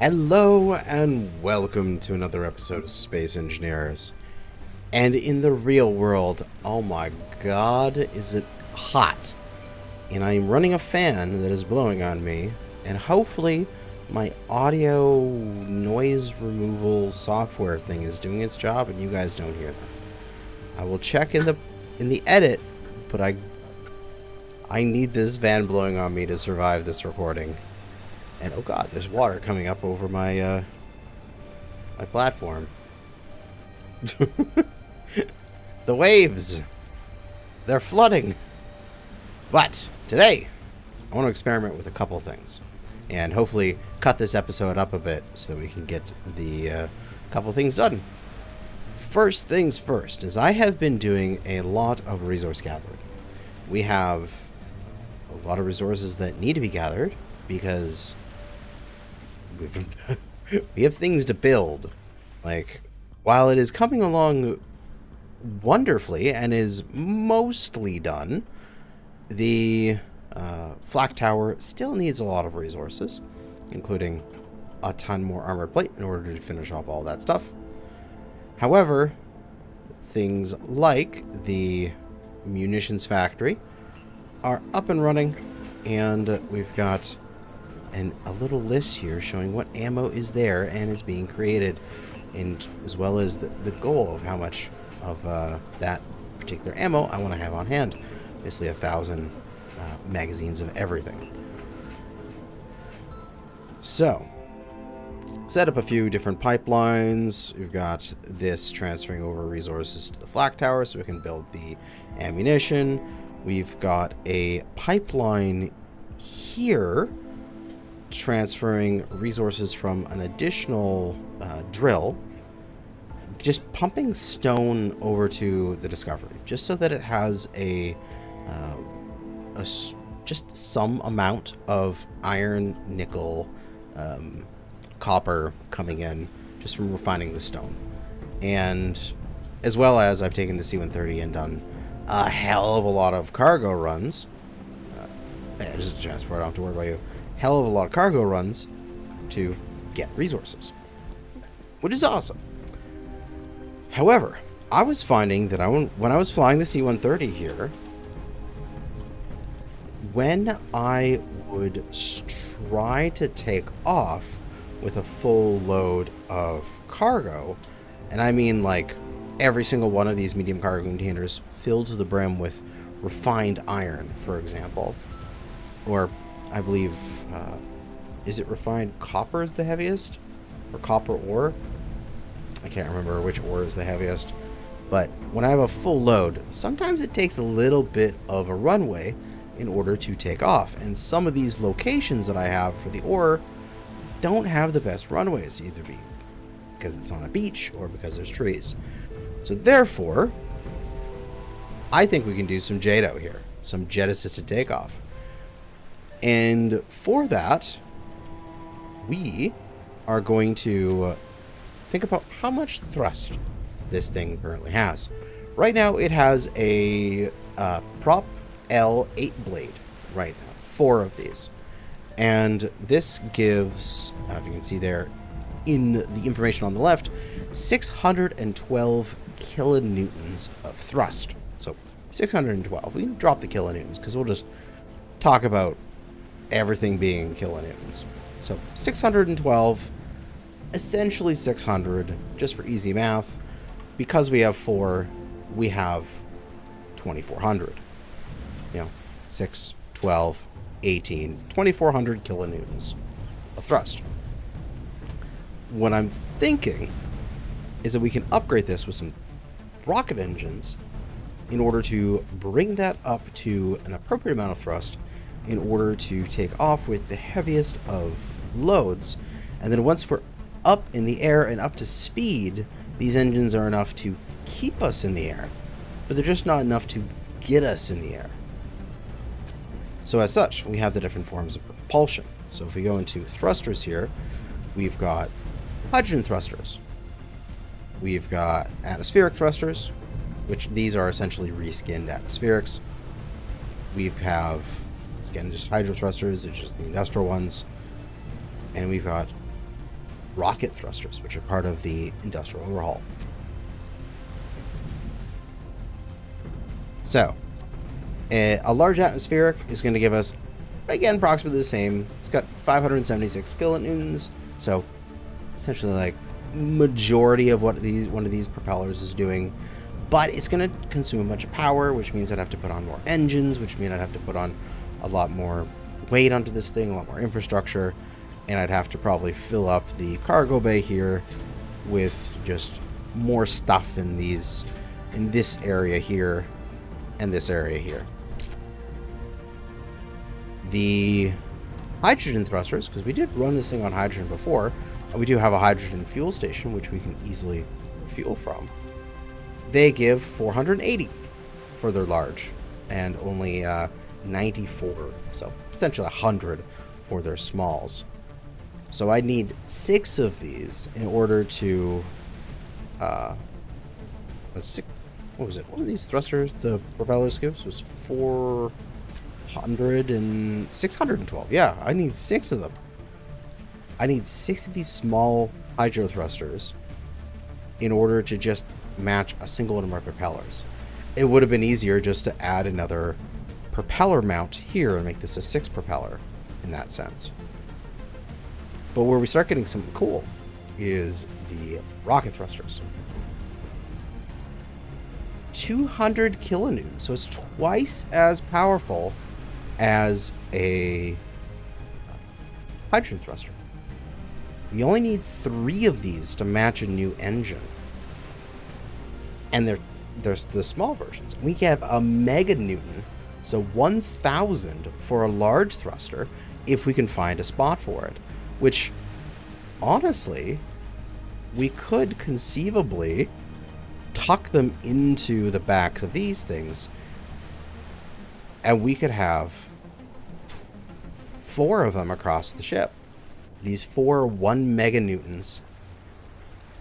Hello and welcome to another episode of Space Engineers. And in the real world, oh my god, is it hot. And I'm running a fan that is blowing on me, and hopefully my audio noise removal software thing is doing its job and you guys don't hear that. I will check in the edit, but I need this fan blowing on me to survive this recording. And oh god, there's water coming up over my my platform. The waves! They're flooding! But today, I want to experiment with a couple things. And hopefully cut this episode up a bit so we can get the couple things done. First things first, is I have been doing a lot of resource gathering. We have a lot of resources that need to be gathered because we have things to build. Like, while it is coming along wonderfully and is mostly done, the flak tower still needs a lot of resources, including a ton more armored plate in order to finish off all that stuff. However, things like the munitions factory are up and running, and we've got a little list here showing what ammo is there and is being created, and as well as the goal of how much of that particular ammo I want to have on hand. Basically 1,000 magazines of everything. So, set up a few different pipelines. We've got this transferring over resources to the flak tower so we can build the ammunition. We've got a pipeline here transferring resources from an additional drill, just pumping stone over to the Discovery, just so that it has just some amount of iron, nickel, copper coming in just from refining the stone. And as well as I've taken the C-130 and done a hell of a lot of cargo runs. Just a transport, I don't have to worry about you. Hell of a lot of cargo runs to get resources, which is awesome. However, I was finding that when I was flying the C-130 here, when I would try to take off with a full load of cargo, and I mean like every single one of these medium cargo containers filled to the brim with refined iron, for example, or I believe, is it refined copper is the heaviest? Or copper ore? I can't remember which ore is the heaviest. But when I have a full load, sometimes it takes a little bit of a runway in order to take off. And some of these locations that I have for the ore don't have the best runways, either because it's on a beach or because there's trees. So therefore, I think we can do some JATO here. Some jet assisted takeoff. And for that, we are going to think about how much thrust this thing currently has. Right now, it has a Prop L 8-blade right now, 4 of these. And this gives, if you can see there in the information on the left, 612 kilonewtons of thrust. So 612. We can drop the kilonewtons because we'll just talk about everything being kilonewtons. So 612, essentially 600, just for easy math. Because we have 4, we have 2400. You know, 6, 12, 18, 2400 kilonewtons of thrust. What I'm thinking is that we can upgrade this with some rocket engines in order to bring that up to an appropriate amount of thrust in order to take off with the heaviest of loads. And then once we're up in the air and up to speed, these engines are enough to keep us in the air, but they're just not enough to get us in the air. So as such, we have the different forms of propulsion. So if we go into thrusters here, we've got hydrogen thrusters. We've got atmospheric thrusters, which these are essentially reskinned atmospherics. We have, again, just hydro thrusters, it's just the industrial ones. And we've got rocket thrusters, which are part of the industrial overhaul. So, a large atmospheric is going to give us, again, approximately the same. It's got 576 kilonewtons, so essentially like majority of what one of these propellers is doing. But it's going to consume a bunch of power, which means I'd have to put on more engines, which means I'd have to put on a lot more weight onto this thing, a lot more infrastructure, and I'd have to probably fill up the cargo bay here with just more stuff in this area here and this area here. The hydrogen thrusters, because we did run this thing on hydrogen before, and we do have a hydrogen fuel station, which we can easily fuel from. They give 480 for their large, and only 94, so essentially 100 for their smalls. So I need 6 of these in order to, what was it? What are these thrusters? The propellers gives was 400 and 612. Yeah, I need 6 of them. I need 6 of these small hydro thrusters in order to just match a single one of my propellers. It would have been easier just to add another propeller mount here and make this a 6 propeller in that sense. But where we start getting something cool is the rocket thrusters. 200 kilonewtons, so it's twice as powerful as a hydrogen thruster. We only need 3 of these to match a new engine. And there's the small versions. We have a meganewton, so 1,000 for a large thruster if we can find a spot for it. Which, honestly, we could conceivably tuck them into the backs of these things, and we could have 4 of them across the ship. These 4 1 meganewtons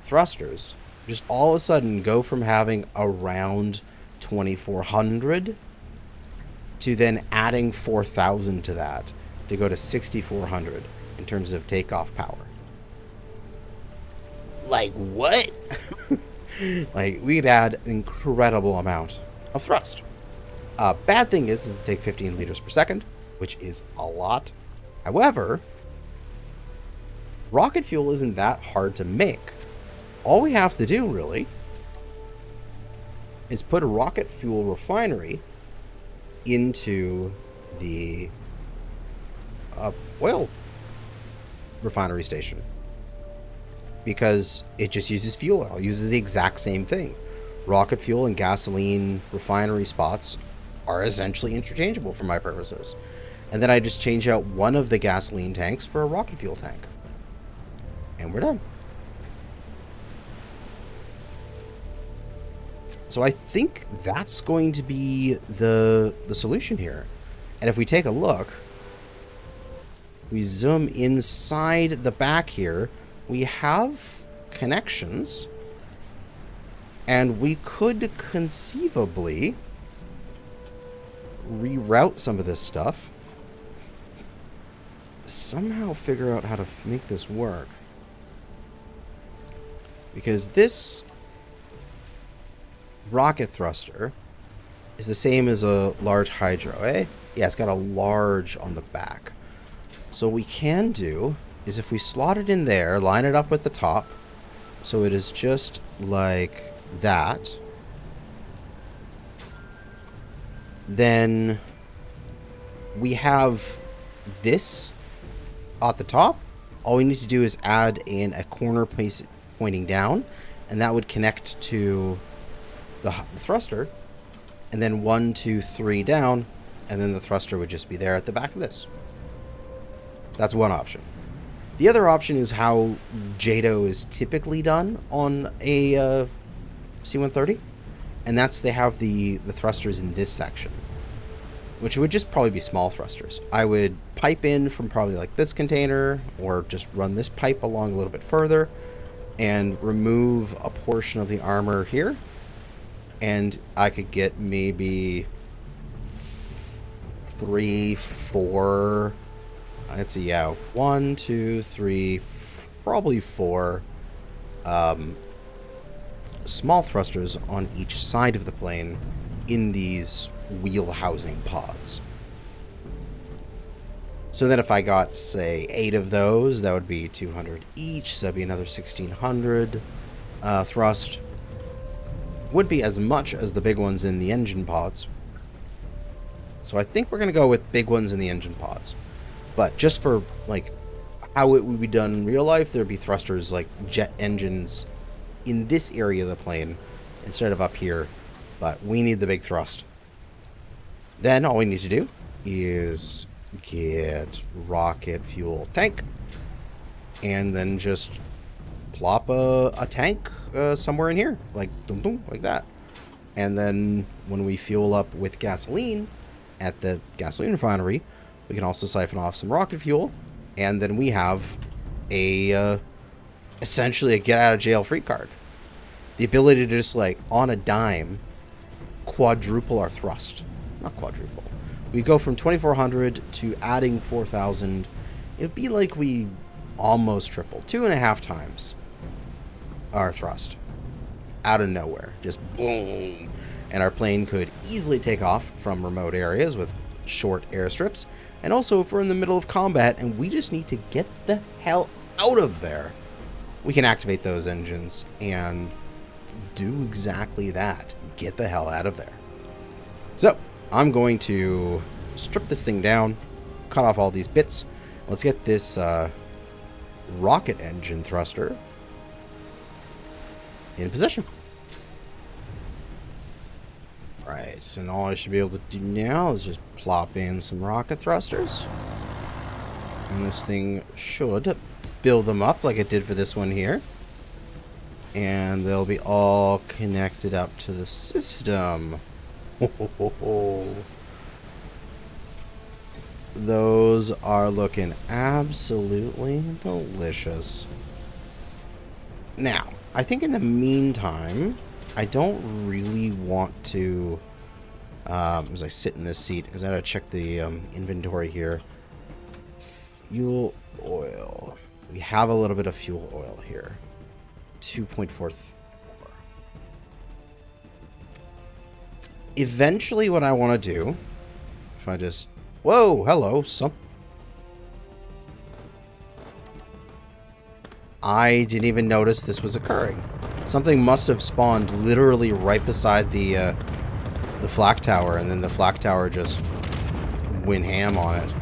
thrusters just all of a sudden go from having around 2,400 to then adding 4,000 to that to go to 6,400 in terms of takeoff power. Like, what? Like, we'd add an incredible amount of thrust. Bad thing is they take 15 liters per second, which is a lot. However, rocket fuel isn't that hard to make. All we have to do, really, is put a rocket fuel refinery into the oil refinery station. Because it just uses fuel oil. It uses the exact same thing. Rocket fuel and gasoline refinery spots are essentially interchangeable for my purposes. And then I just change out one of the gasoline tanks for a rocket fuel tank. And we're done. So I think that's going to be the solution here. And if we take a look, we zoom inside the back here, we have connections, and we could conceivably reroute some of this stuff, somehow figure out how to make this work. Because this rocket thruster is the same as a large hydro, eh? Yeah, it's got a large on the back. So what we can do is if we slot it in there, line it up with the top, so it is just like that, then we have this at the top. All we need to do is add in a corner piece pointing down, and that would connect to the thruster, and then 1, 2, 3 down, and then the thruster would just be there at the back of this. That's one option. The other option is how JATO is typically done on a C-130, and that's they have the thrusters in this section, which would just probably be small thrusters. I would pipe in from probably like this container, or just run this pipe along a little bit further and remove a portion of the armor here, and I could get maybe 3, 4, let's see, yeah, 1, 2, 3, probably 4 small thrusters on each side of the plane in these wheel housing pods. So then if I got, say, 8 of those, that would be 200 each, so that'd be another 1,600 thrust. Would be as much as the big ones in the engine pods. So I think we're going to go with big ones in the engine pods. But just for, like, how it would be done in real life, there'd be thrusters, like jet engines, in this area of the plane instead of up here. But we need the big thrust. Then all we need to do is get rocket fuel tank, and then just plop a tank somewhere in here, like dum dum, like that. And then when we fuel up with gasoline at the gasoline refinery, we can also siphon off some rocket fuel, and then we have a essentially a get out of jail free card. The ability to just, like, on a dime, quadruple our thrust. Not quadruple. We go from 2,400 to adding 4,000. It would be like we almost triple, 2.5 times our thrust out of nowhere. Just boom. And our plane could easily take off from remote areas with short airstrips. And also, if we're in the middle of combat and we just need to get the hell out of there, we can activate those engines and do exactly that. Get the hell out of there. So, I'm going to strip this thing down, cut off all these bits. Let's get this rocket engine thruster in position. Right, and all I should be able to do now is just plop in some rocket thrusters. And this thing should build them up like it did for this one here. And they'll be all connected up to the system. Those are looking absolutely delicious. Now, I think in the meantime, I don't really want to, as I sit in this seat, because I gotta check the inventory here. Fuel oil. We have a little bit of fuel oil here. 2.44. Eventually what I want to do, if I just... Whoa, hello, I didn't even notice this was occurring. Something must have spawned literally right beside the flak tower, and then the flak tower just went ham on it.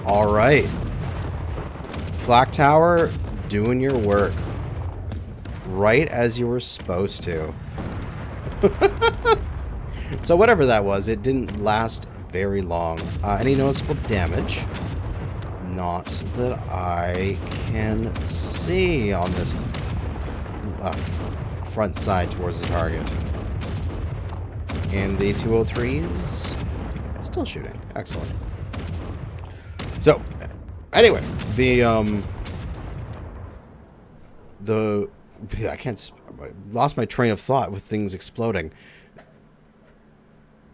Alright. Flak tower, doing your work. Right as you were supposed to. So whatever that was, it didn't last very long. Any noticeable damage? Not that I can see on this front side towards the target. And the 203s still shooting. Excellent. So, anyway, I lost my train of thought with things exploding.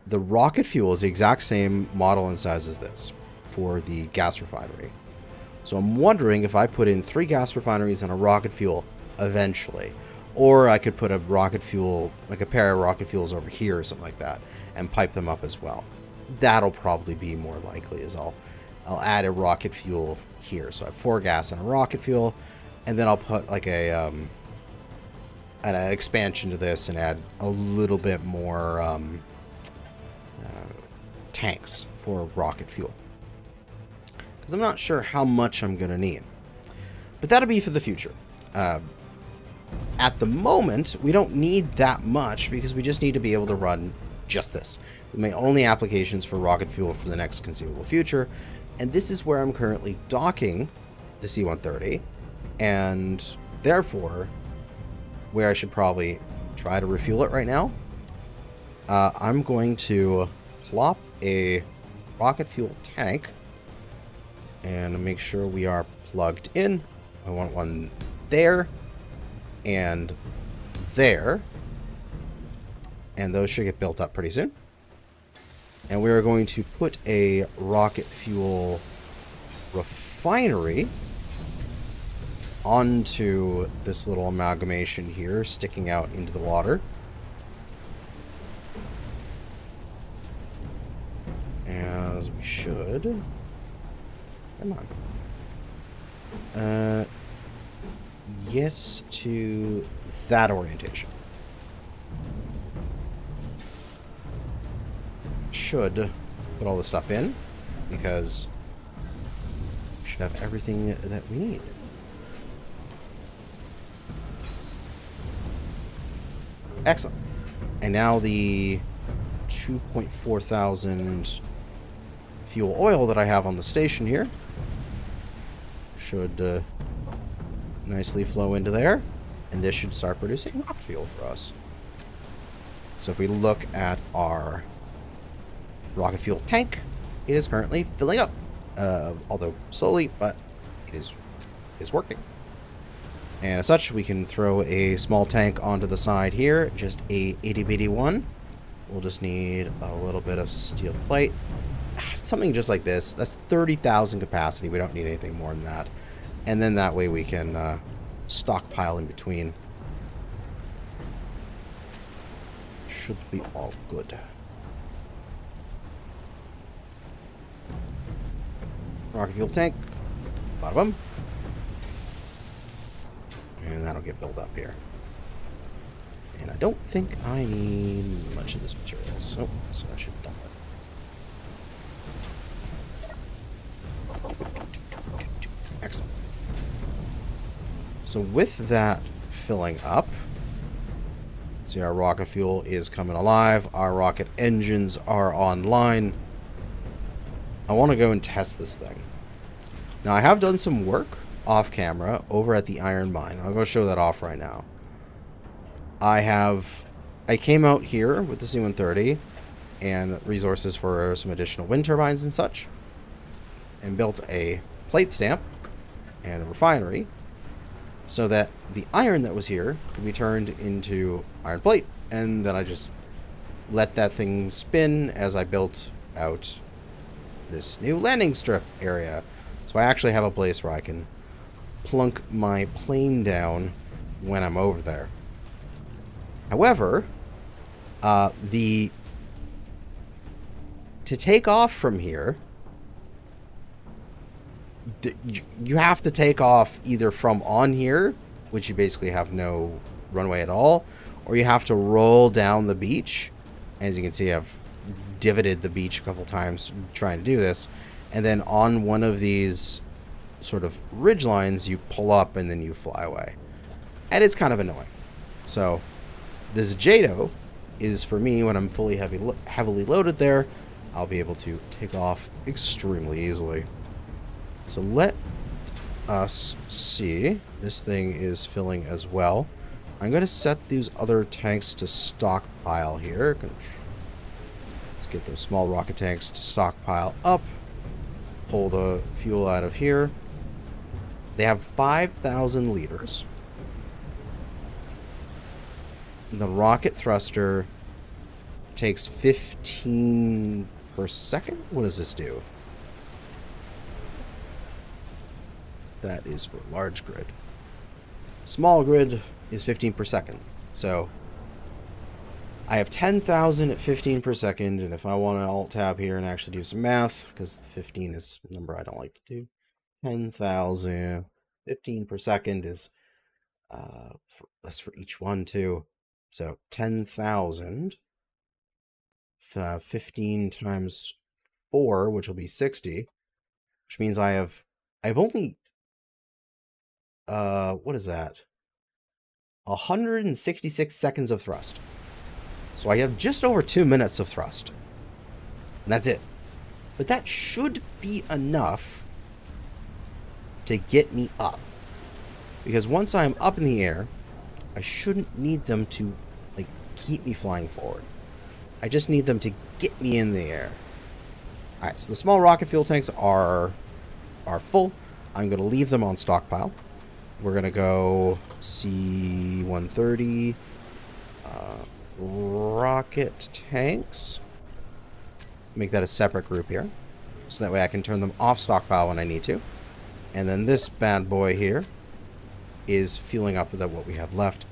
The rocket fuel is the exact same model and size as this for the gas refinery. So I'm wondering if I put in 3 gas refineries and a rocket fuel eventually, or I could put a rocket fuel, like a pair of rocket fuels over here or something like that, and pipe them up as well. That'll probably be more likely, as I'll add a rocket fuel here. So I have 4 gas and a rocket fuel, and then I'll put like an expansion to this and add a little bit more tanks for rocket fuel. Because I'm not sure how much I'm going to need. But that'll be for the future. At the moment, we don't need that much because we just need to be able to run just this. My only applications for rocket fuel for the next conceivable future. And this is where I'm currently docking the C-130. And therefore, where I should probably try to refuel it right now, I'm going to plop a rocket fuel tank and make sure we are plugged in. I want one there and there, and those should get built up pretty soon. And we are going to put a rocket fuel refinery onto this little amalgamation here, sticking out into the water. As we should. Come on. Yes to that orientation. Should put all this stuff in, because we should have everything that we need. Excellent. And now the 2.4 thousand fuel oil that I have on the station here should nicely flow into there, and this should start producing rocket fuel for us. So if we look at our rocket fuel tank, it is currently filling up, although slowly, but it is working. And as such, we can throw a small tank onto the side here, just a itty-bitty one. We'll just need a little bit of steel plate. Something just like this. That's 30,000 capacity. We don't need anything more than that. And then that way we can stockpile in between. Should be all good. Rocket fuel tank, bottom. And that'll get built up here. And I don't think I need much of this material, so I should dump it. Excellent. So with that filling up, see, our rocket fuel is coming alive. Our rocket engines are online. I want to go and test this thing. Now, I have done some work off camera over at the iron mine. I'll go show that off right now. I came out here with the C-130 and resources for some additional wind turbines and such, and built a plate stamp and a refinery so that the iron that was here could be turned into iron plate, and then I just let that thing spin as I built out this new landing strip area. So I actually have a place where I can plunk my plane down when I'm over there. However, to take off from here, you have to take off either from on here, which you basically have no runway at all, or you have to roll down the beach. As you can see, I've divoted the beach a couple times trying to do this, and then on one of these sort of ridge lines you pull up and then you fly away, and it's kind of annoying. So this JATO is for me when I'm fully heavily loaded there. I'll be able to take off extremely easily. So let us see. This thing is filling as well. I'm going to set these other tanks to stockpile here. Let's get those small rocket tanks to stockpile up. Pull the fuel out of here. They have 5,000 liters. The rocket thruster takes 15 per second. What does this do? That is for large grid. Small grid is 15 per second. So I have 10,000 at 15 per second, and if I want to alt tab here and actually do some math, because 15 is a number I don't like to do, 10,000, 15 per second is that's for each one too. So 10,000, 15 times 4, which will be 60, which means I've only what is that? 166 seconds of thrust. So I have just over 2 minutes of thrust. And that's it. But that should be enough to get me up. Because once I'm up in the air, I shouldn't need them to, like, keep me flying forward. I just need them to get me in the air. Alright, so the small rocket fuel tanks are full. I'm going to leave them on stockpile. We're going to go C-130 rocket tanks. make that a separate group here. So that way I can turn them off stockpile when I need to. And then this bad boy here is fueling up with what we have left.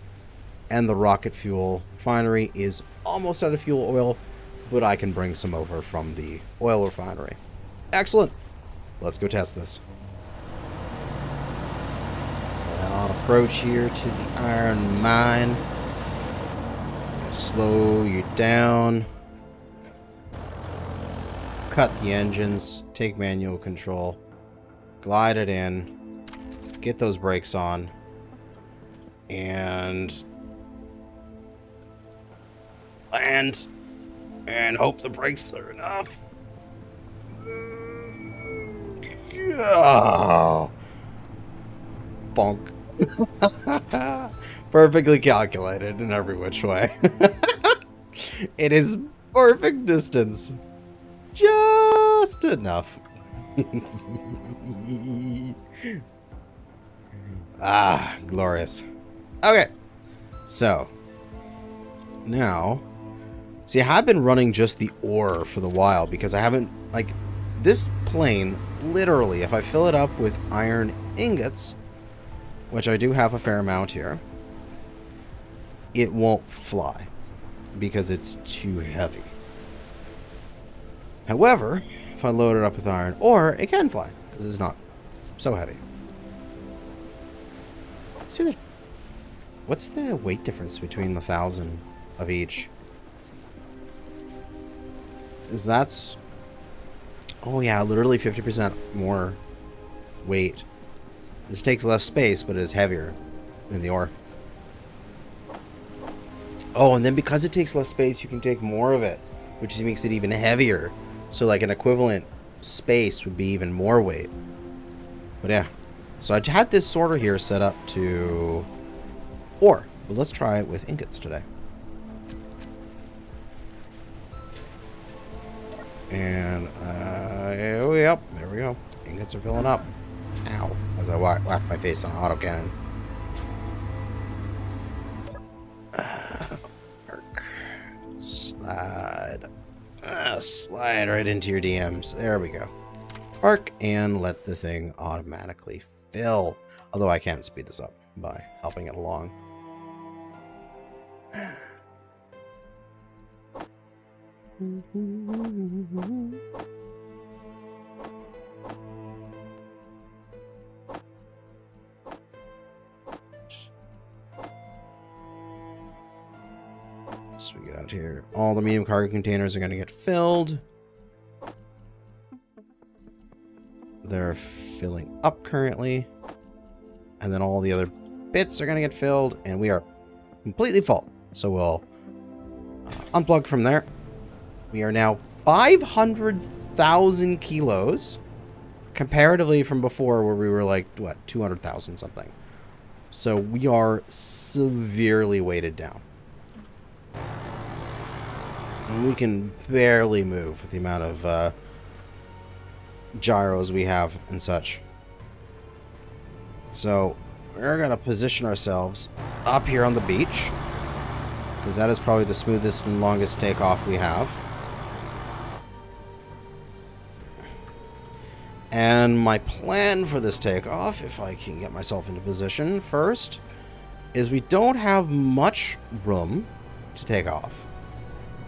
And the rocket fuel refinery is almost out of fuel oil, but I can bring some over from the oil refinery. Excellent. Let's go test this. And on approach here to the iron mine. Slow you down. Cut the engines. Take manual control. Glide it in. Get those brakes on. And land. And hope the brakes are enough. Oh. Bonk. Perfectly calculated in every which way. It is perfect distance. Just enough. Ah, glorious. Okay. So. Now. See, I have been running just the ore for the while because I haven't, like, this plane, literally, if I fill it up with iron ingots, which I do have a fair amount here, it won't fly because it's too heavy. However, if I load it up with iron ore, it can fly because it's not so heavy. See, what's the weight difference between the 1,000 of each? Is that's... Oh yeah, literally 50% more weight. This takes less space, but it is heavier than the ore. Oh, and then because it takes less space, you can take more of it, which makes it even heavier. So like an equivalent space would be even more weight. But yeah. So I had this sorter here set up to ore. But let's try it with ingots today. And, yep, there we go. Ingots are filling up. Ow. As I whacked my face on an autocannon. Slide. Slide right into your DMs. There we go. Park and let the thing automatically fill. Although I can't speed this up by helping it along. So we get out here. All the medium cargo containers are going to get filled. They're filling up currently. And then all the other bits are going to get filled. And we are completely full. So we'll unplug from there. We are now 500,000 kilos. Comparatively from before where we were like, what, 200,000 something. So we are severely weighted down. And we can barely move with the amount of gyros we have and such. So we're going to position ourselves up here on the beach. Because that is probably the smoothest and longest takeoff we have. And my plan for this takeoff, if I can get myself into position first, is we don't have much room to take off.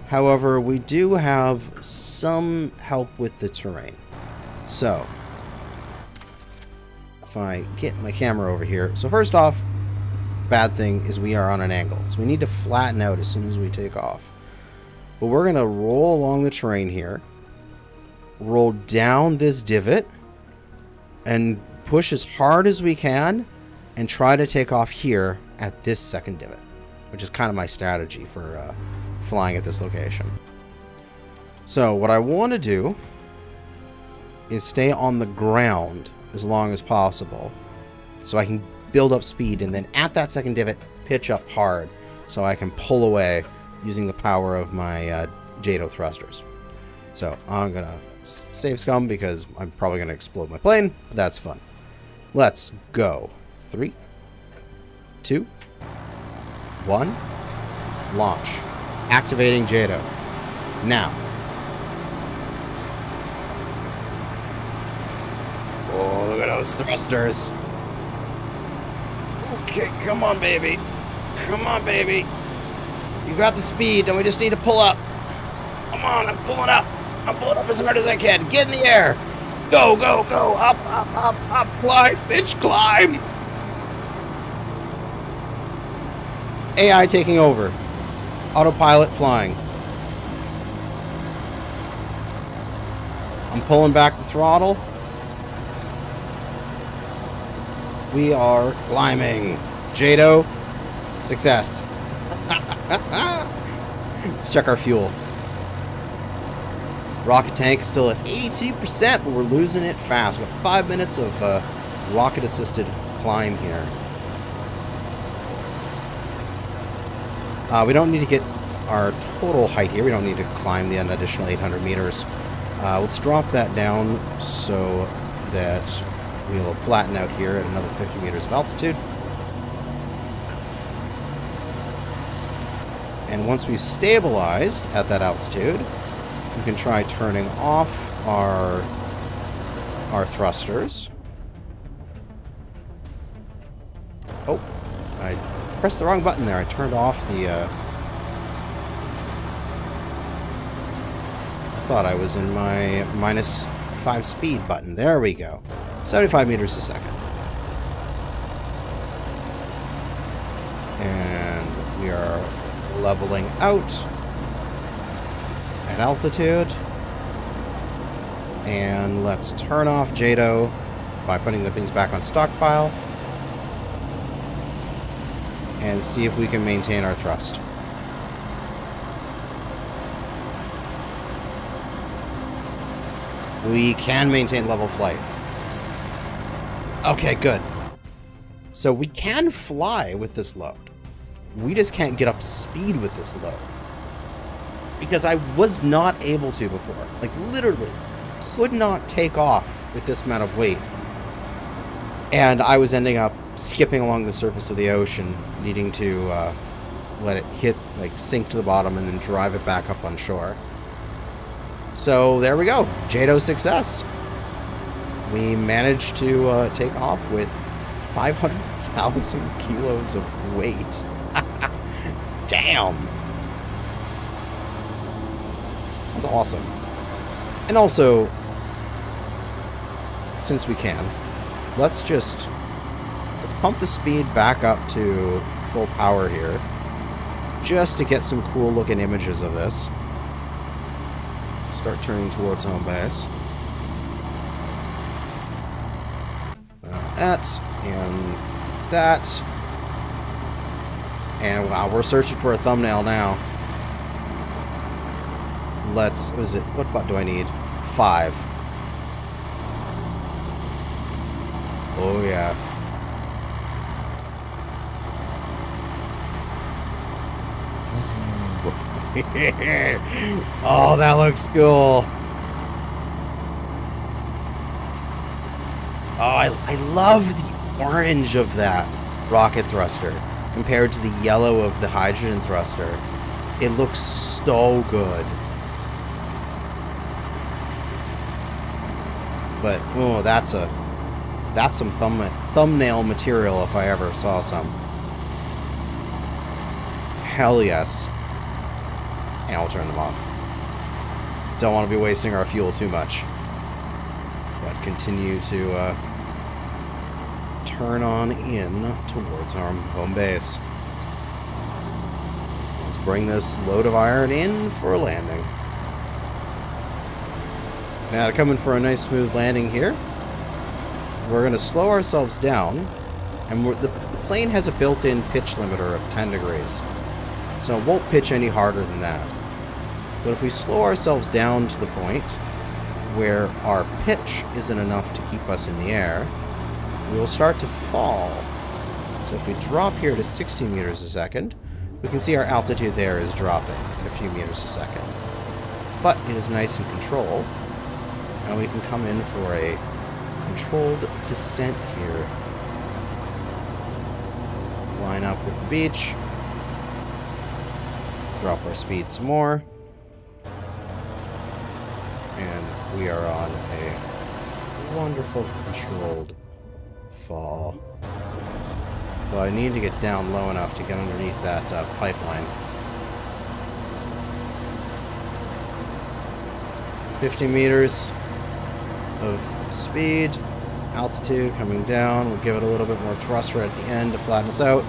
However, we do have some help with the terrain. So, if I get my camera over here. So first off, bad thing is we are on an angle. So we need to flatten out as soon as we take off. But we're going to roll along the terrain here. Roll down this divot. And push as hard as we can. And try to take off here at this second divot. Which is kind of my strategy for flying at this location. So what I want to do is stay on the ground as long as possible. So I can build up speed. And then at that second divot, pitch up hard. So I can pull away using the power of my JATO thrusters. So I'm going to save scum because I'm probably going to explode my plane. But that's fun. Let's go. 3, 2, 1. Launch. Activating JATO. Now. those thrusters. Okay, come on, baby. Come on, baby. You got the speed, and we just need to pull up. Come on, I'm pulling up. I'm pulling up as hard as I can. Get in the air. Go, go, go. Up, up, up, up. Climb, bitch, climb. AI taking over. Autopilot flying. I'm pulling back the throttle. We are climbing. JATO, success. Let's check our fuel. Rocket tank is still at 82%, but we're losing it fast. We've got 5 minutes of rocket-assisted climb here. We don't need to get our total height here. We don't need to climb an additional 800 meters. Let's drop that down so that we'll flatten out here at another 50 meters of altitude. And once we've stabilized at that altitude, we can try turning off our thrusters. Oh, I pressed the wrong button there. I turned off the... I thought I was in my -5 speed button. There we go. 75 meters a second. And we are leveling out at altitude. And let's turn off JATO by putting the things back on stockpile. And see if we can maintain our thrust. We can maintain level flight. Okay, good. So we can fly with this load. We just can't get up to speed with this load. Because I was not able to before. Like, literally, could not take off with this amount of weight. And I was ending up skipping along the surface of the ocean, needing to let it hit, like, sink to the bottom and then drive it back up on shore. So there we go. JATO success. We managed to take off with 500,000 kilos of weight. Damn. That's awesome. And also, since we can, let's pump the speed back up to full power here, just to get some cool looking images of this. Start turning towards home base. That and that. And wow, we're searching for a thumbnail now. What button do I need? 5. Oh yeah. Oh, that looks cool. Oh, I love the orange of that rocket thruster compared to the yellow of the hydrogen thruster. It looks so good. But oh, that's some thumbnail material if I ever saw some. Hell yes. And I'll turn them off. Don't want to be wasting our fuel too much. But continue to turn on in towards our home base. Let's bring this load of iron in for a landing. Now, coming for a nice smooth landing here. We're going to slow ourselves down. And the plane has a built-in pitch limiter of 10 degrees. So it won't pitch any harder than that. But if we slow ourselves down to the point where our pitch isn't enough to keep us in the air, we will start to fall. So if we drop here to 60 meters a second, we can see our altitude there is dropping at a few meters a second. But it is nice and controlled, and we can come in for a controlled descent here. Line up with the beach. Drop our speed some more. And we are on a wonderful controlled fall. Well, I need to get down low enough to get underneath that pipeline. 50 meters of speed, altitude coming down. We'll give it a little bit more thrust right at the end to flatten us out.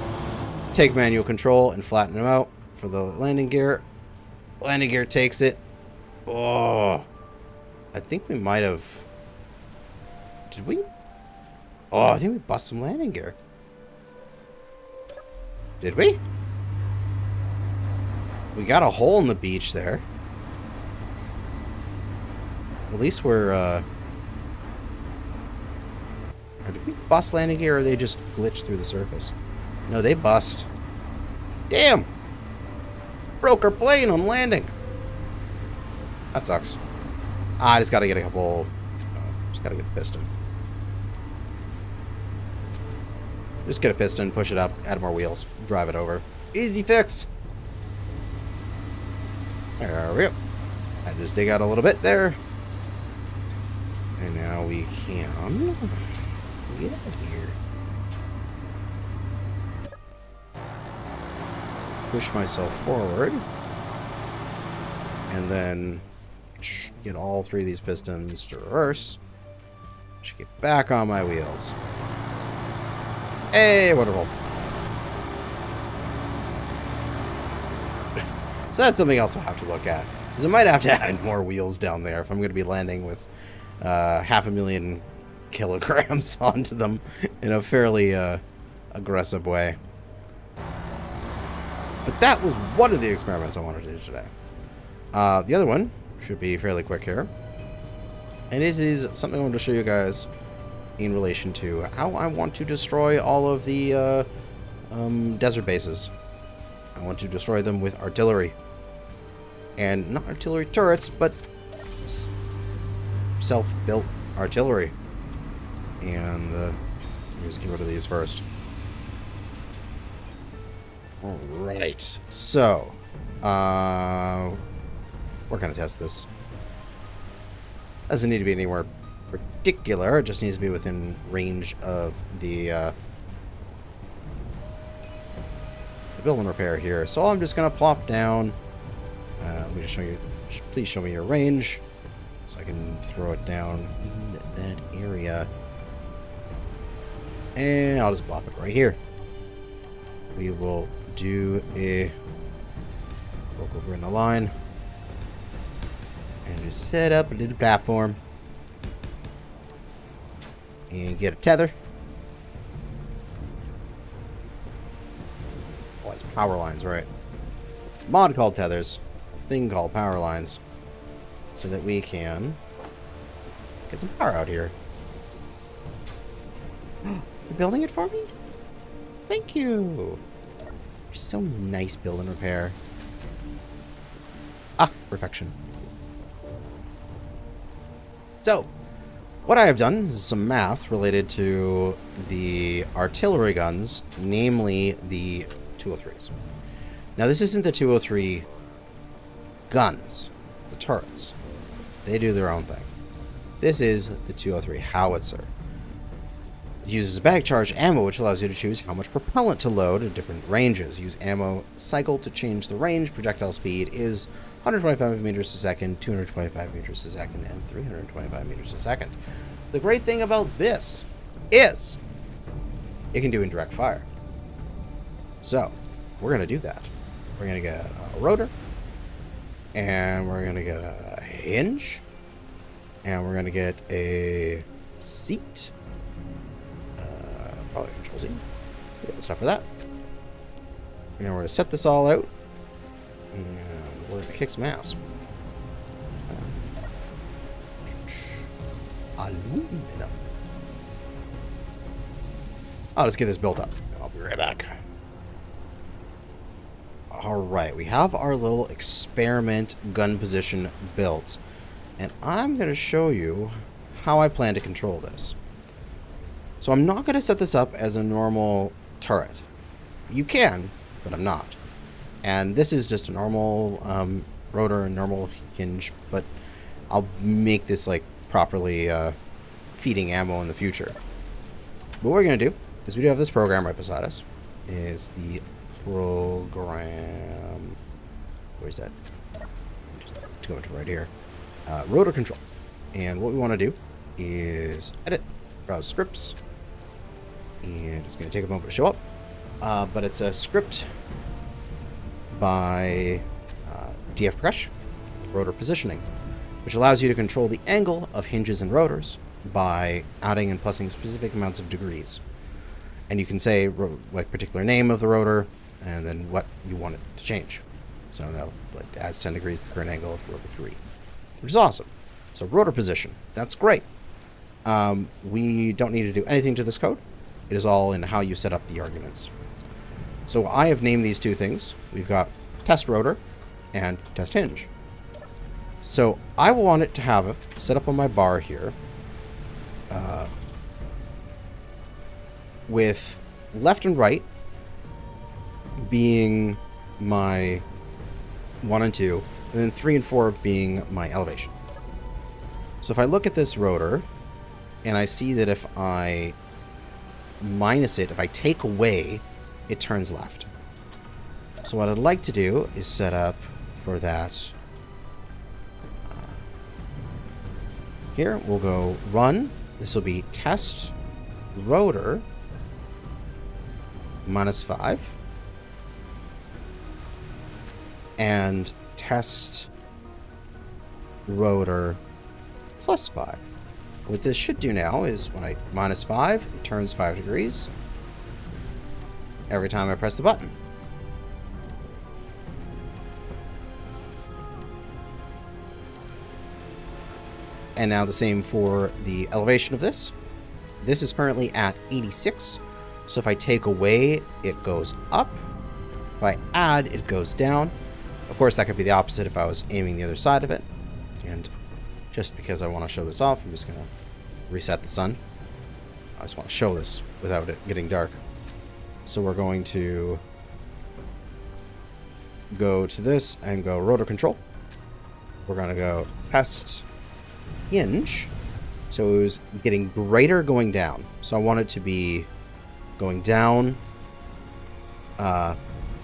Take manual control and flatten them out for the landing gear. Landing gear takes it. Oh, I think we might have... Did we? Oh, I think we bust some landing gear. Did we? We got a hole in the beach there. At least we're, did we bust landing gear or they just glitched through the surface? No, they bust. Damn! Broke our plane on landing. That sucks. I just gotta get a couple... just gotta get a piston. Just get a piston, push it up, add more wheels, drive it over. Easy fix. There we go. I just dig out a little bit there. And now we can get out of here. Push myself forward. And then get all three of these pistons to reverse. Should get back on my wheels. Hey, wonderful. So that's something else I'll have to look at. Because I might have to add more wheels down there if I'm going to be landing with 500,000 kilograms onto them in a fairly aggressive way. But that was one of the experiments I wanted to do today. The other one should be fairly quick here. And it is something I want to show you guys in relation to how I want to destroy all of the desert bases. I want to destroy them with artillery. And not artillery turrets, but self-built artillery. And let me just get rid of these first. Alright, so we're going to test this. Doesn't need to be anywhere particular, it just needs to be within range of the build and repair here. So I'm just going to plop down. Let me just show you, please show me your range so I can throw it down in that area. And I'll just plop it right here. We will do a local grid line and just set up a little platform and get a tether. Oh, it's power lines, right? Mod called tethers, thing called power lines, so that we can get some power out here. You're building it for me? Thank you. You're so nice, build and repair. Ah, perfection. So, what I have done is some math related to the artillery guns, namely the 203s. Now, this isn't the 203 guns, the turrets. They do their own thing. This is the 203 howitzer. It uses bag charge ammo, which allows you to choose how much propellant to load at different ranges. Use ammo cycle to change the range. Projectile speed is 125 meters a second, 225 meters a second, and 325 meters a second. The great thing about this is it can do indirect fire. So, we're going to do that. We're going to get a rotor, and we're going to get a hinge, and we're going to get a seat. Probably control Z. We got the stuff for that. And we're going to set this all out. And we're going to kick some ass. Aluminum. I'll just get this built up. I'll be right back. Alright, we have our little experiment gun position built. And I'm going to show you how I plan to control this. So I'm not going to set this up as a normal turret. You can, but I'm not. And this is just a normal rotor and normal hinge, but I'll make this like properly feeding ammo in the future. what we're going to do is we do have this program right beside us. Is the program... Where's that? Just go into right here. Rotor Control. And what we want to do is edit, browse scripts. And it's going to take a moment to show up. But it's a script by DF Crush, rotor positioning, which allows you to control the angle of hinges and rotors by adding and plussing specific amounts of degrees. And you can say like particular name of the rotor and then what you want it to change. So that like adds 10 degrees to the current angle of rotor 3, which is awesome. So rotor position, that's great. We don't need to do anything to this code. It is all in how you set up the arguments. So I have named these two things. We've got test rotor and test hinge. So I will want it to have it set up on my bar here with left and right being my 1 and 2, and then 3 and 4 being my elevation. So if I look at this rotor and I see that if I minus it, if I take away, it turns left. So what I'd like to do is set up for that. Here we'll go run. This will be test rotor -5 and test rotor +5. What this should do now is when I -5, it turns 5 degrees every time I press the button. And now the same for the elevation of this. This is currently at 86. So if I take away, it goes up. If I add, it goes down. Of course, that could be the opposite if I was aiming the other side of it. And just because I want to show this off, I'm just going to reset the sun. I just want to show this without it getting dark. So we're going to go to this and go rotor control. We're going to go test hinge. So it was getting greater going down. So I want it to be going down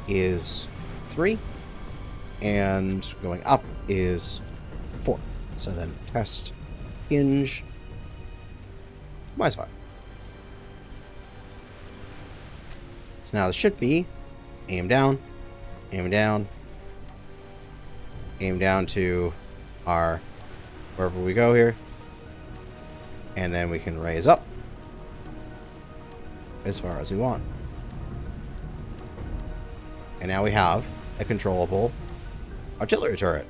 is 3 and going up is 4. So then test hinge -5. So now this should be aim down, aim down, aim down to our wherever we go here, and then we can raise up as far as we want. And now we have a controllable artillery turret.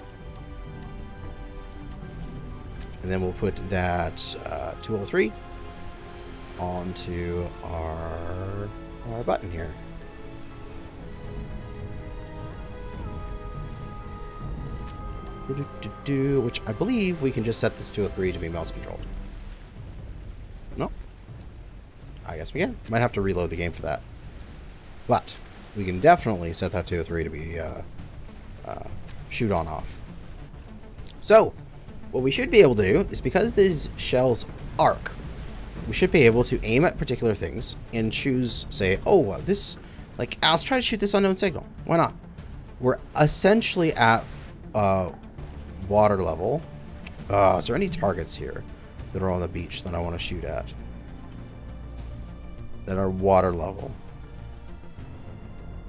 And then we'll put that 203 onto our button here. Which I believe we can just set this 203 to be mouse controlled. No? I guess we can. Might have to reload the game for that. But we can definitely set that 203 to be shoot on off. So what we should be able to do is, because these shells arc, we should be able to aim at particular things and choose, say, oh, this, like, let's try to shoot this unknown signal. Why not? We're essentially at water level. Is there any targets here that are on the beach that I want to shoot at that are water level?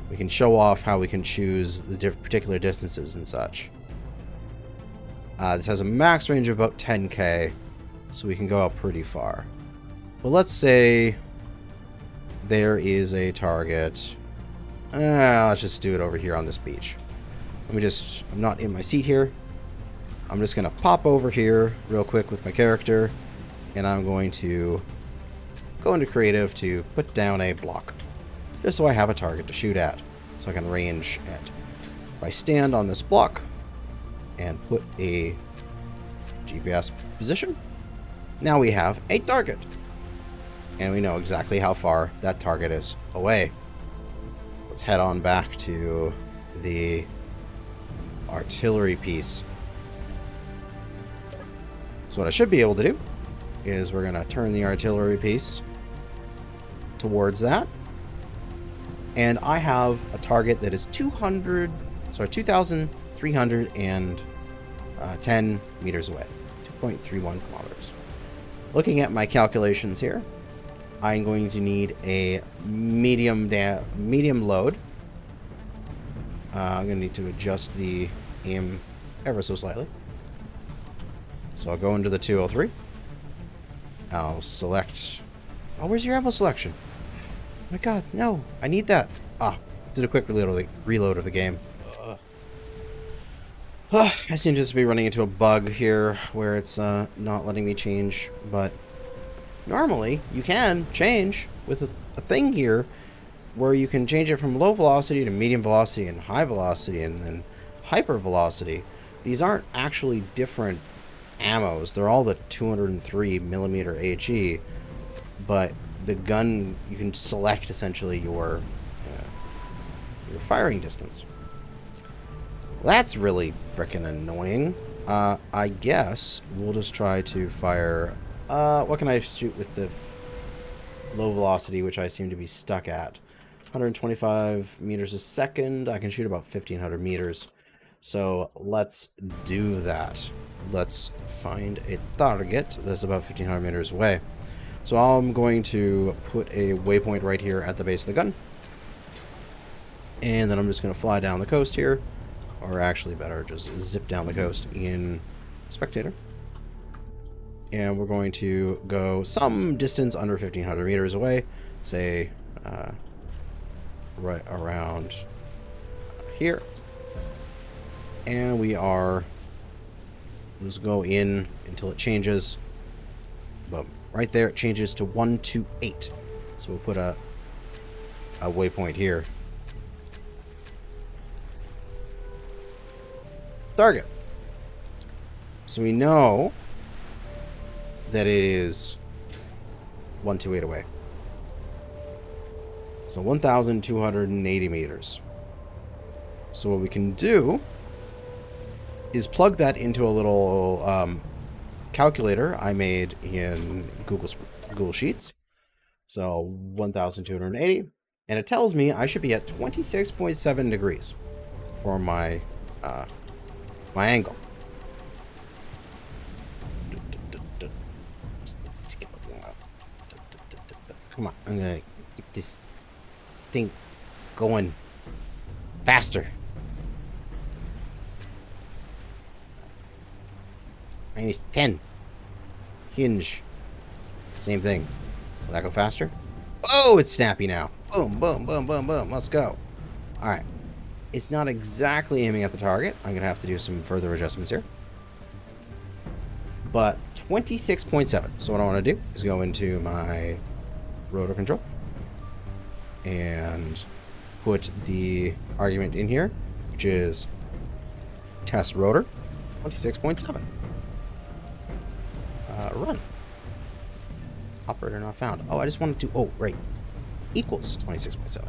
We can show off how we can choose the particular distances and such. This has a max range of about 10k, so we can go out pretty far. But let's say there is a target. Let's just do it over here on this beach. Let me just, I'm not in my seat here. I'm just going to pop over here real quick with my character, and I'm going to go into creative to put down a block, just so I have a target to shoot at, so I can range it. If I stand on this block and put a GPS position, now we have a target, and we know exactly how far that target is away. Let's head on back to the artillery piece. So what I should be able to do is we're going to turn the artillery piece towards that. And I have a target that is 2,310 meters away. 2.31 kilometers. Looking at my calculations here, I'm going to need a medium load. I'm going to need to adjust the aim ever so slightly. So I'll go into the 203. I'll select... Oh, where's your ammo selection? Oh my god, no. I need that. Ah, did a quick reload of the game. I seem to just be running into a bug here where it's not letting me change, but normally you can change with a thing here where you can change it from low velocity to medium velocity and high velocity and then hyper velocity. These aren't actually different ammos. They're all the 203 millimeter HE, but the gun, you can select essentially your firing distance. Well, that's really freaking annoying. I guess we'll just try to fire... what can I shoot with the low velocity, which I seem to be stuck at? 125 meters a second. I can shoot about 1,500 meters. So let's do that. Let's find a target that's about 1,500 meters away. So I'm going to put a waypoint right here at the base of the gun. And then I'm just going to fly down the coast here. Or actually better, just zip down the coast in Spectator. And we're going to go some distance under 1,500 meters away. Say, right around here. And we are... Let's go in until it changes. Boom. Right there, it changes to 128. So we'll put a waypoint here. Target. So we know that it is 128 away. So 1,280 meters. So what we can do is plug that into a little calculator I made in Google Sheets. So 1,280, and it tells me I should be at 26.7 degrees for my my angle. Come on, I'm gonna get this thing going faster. Minus 10. Hinge. Same thing. Will that go faster? Oh, it's snappy now. Boom, boom, boom, boom, boom. Let's go. Alright. It's not exactly aiming at the target. I'm going to have to do some further adjustments here. But 26.7. So what I want to do is go into my Rotor Control and put the argument in here, which is test rotor 26.7. Run. Operator not found. Oh, I just wanted to... Oh, right. Equals 26.7.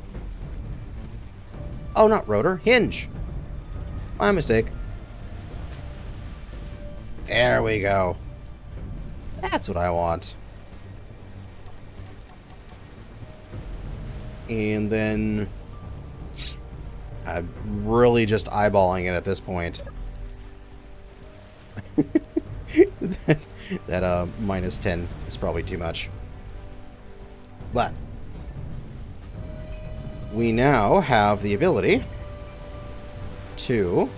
Oh, not rotor. Hinge. My mistake. There we go. That's what I want. And then... I'm really just eyeballing it at this point. that minus 10 is probably too much. But we now have the ability to...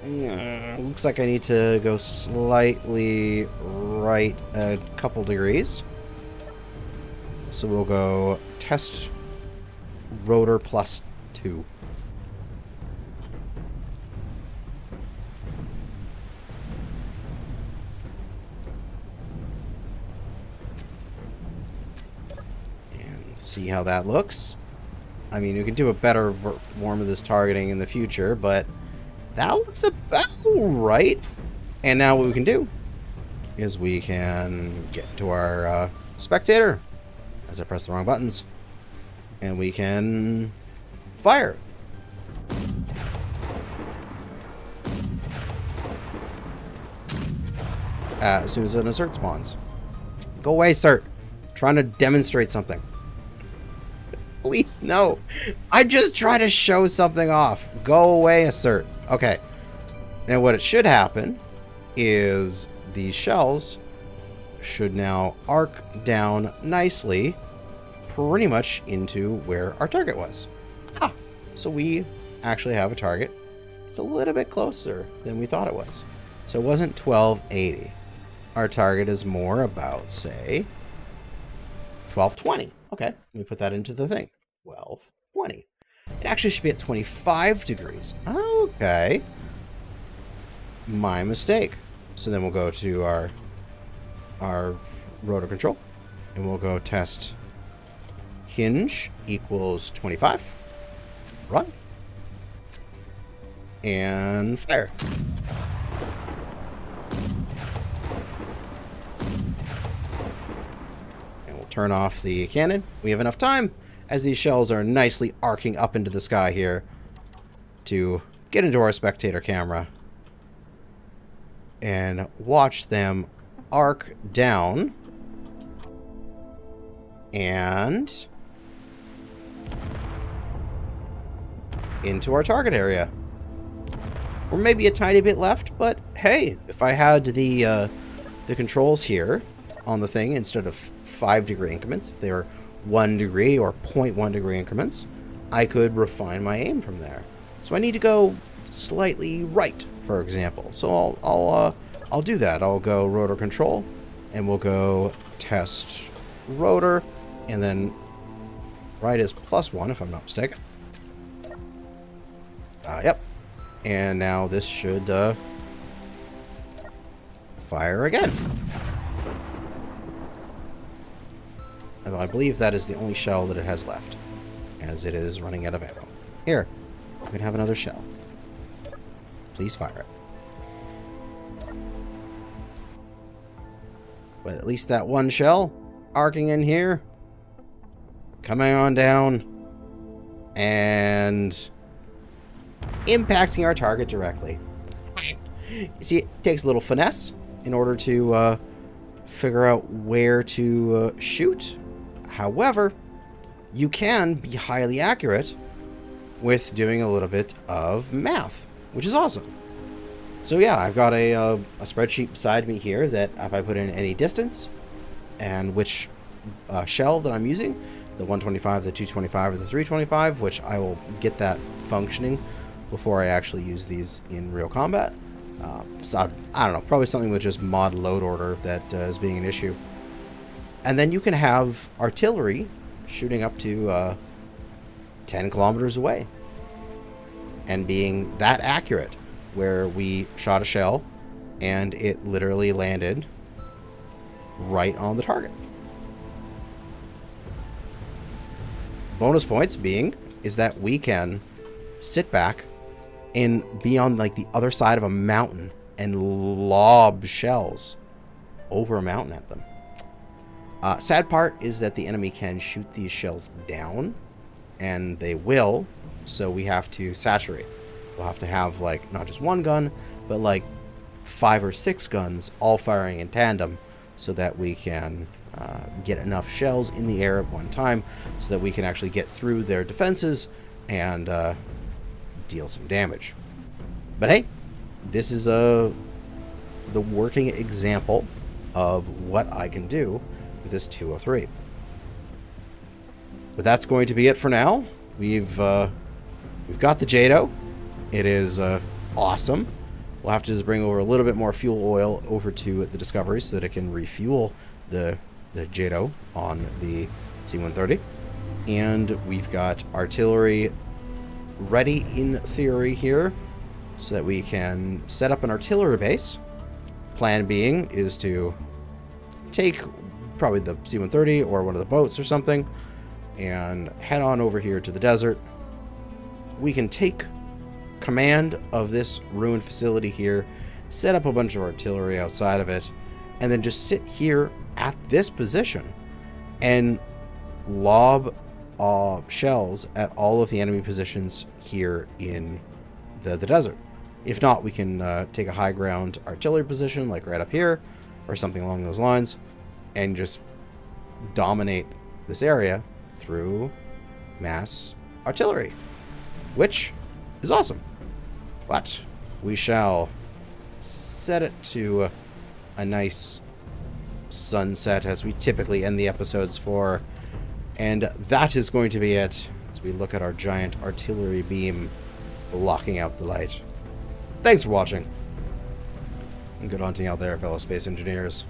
looks like I need to go slightly right a couple degrees. So we'll go test rotor plus 2. See how that looks. I mean, you can do a better form of this targeting in the future, but that looks about right. And now what we can do is we can get to our spectator as I press the wrong buttons, and we can fire. As soon as an assert spawns. Go away, cert. trying to demonstrate something. Please, no. I just try to show something off. Go away, assert. Okay. Now what it should happen is these shells should now arc down nicely pretty much into where our target was. Ah, so we actually have a target. It's a little bit closer than we thought it was. So it wasn't 1280. Our target is more about, say, 1220. Okay, let me put that into the thing. 1220. It actually should be at 25 degrees. Okay. My mistake. So then we'll go to our rotor control, and we'll go test hinge equals 25. Run. And fire. And we'll turn off the cannon. We have enough time, as these shells are nicely arcing up into the sky here, to get into our spectator camera and watch them arc down and into our target area. Or maybe a tiny bit left, but hey, if I had the controls here on the thing instead of 5-degree increments, if they were 1 degree or 0.1 degree increments, I could refine my aim from there. So I need to go slightly right, for example. So I'll do that. I'll go rotor control, and we'll go test rotor, and then right is +1 if I'm not mistaken. Yep. And now this should fire again. And I believe that is the only shell that it has left, as it is running out of ammo. Here, you can have another shell. Please fire it. But at least that one shell arcing in here, coming on down, and impacting our target directly. See, it takes a little finesse in order to figure out where to shoot. However, you can be highly accurate with doing a little bit of math, which is awesome. So yeah, I've got a spreadsheet beside me here that if I put in any distance and which shell that I'm using, the 125, the 225, or the 325, which I will get that functioning before I actually use these in real combat. So I don't know, probably something with just mod load order that is being an issue. And then you can have artillery shooting up to 10 kilometers away and being that accurate, where we shot a shell and it literally landed right on the target. Bonus points being is that we can sit back and be on like the other side of a mountain and lob shells over a mountain at them. Sad part is that the enemy can shoot these shells down, and they will, so we have to saturate. We'll have to have like not just one gun, but like 5 or 6 guns all firing in tandem, so that we can get enough shells in the air at one time, so that we can actually get through their defenses and deal some damage. But hey, this is the working example of what I can do with this 203. But that's going to be it for now. We've got the JATO. It is awesome. We'll have to just bring over a little bit more fuel oil over to the Discovery so that it can refuel the JATO on the C-130. And we've got artillery ready in theory here so that we can set up an artillery base. Plan being is to take probably the C-130 or one of the boats or something and head on over here to the desert. We can take command of this ruined facility here, set up a bunch of artillery outside of it, and then just sit here at this position and lob shells at all of the enemy positions here in the desert. If not, we can take a high ground artillery position like right up here or something along those lines and just dominate this area through mass artillery, which is awesome. But we shall set it to a nice sunset, as we typically end the episodes for, and that is going to be it as we look at our giant artillery beam blocking out the light. Thanks for watching, and good hunting out there, fellow space engineers.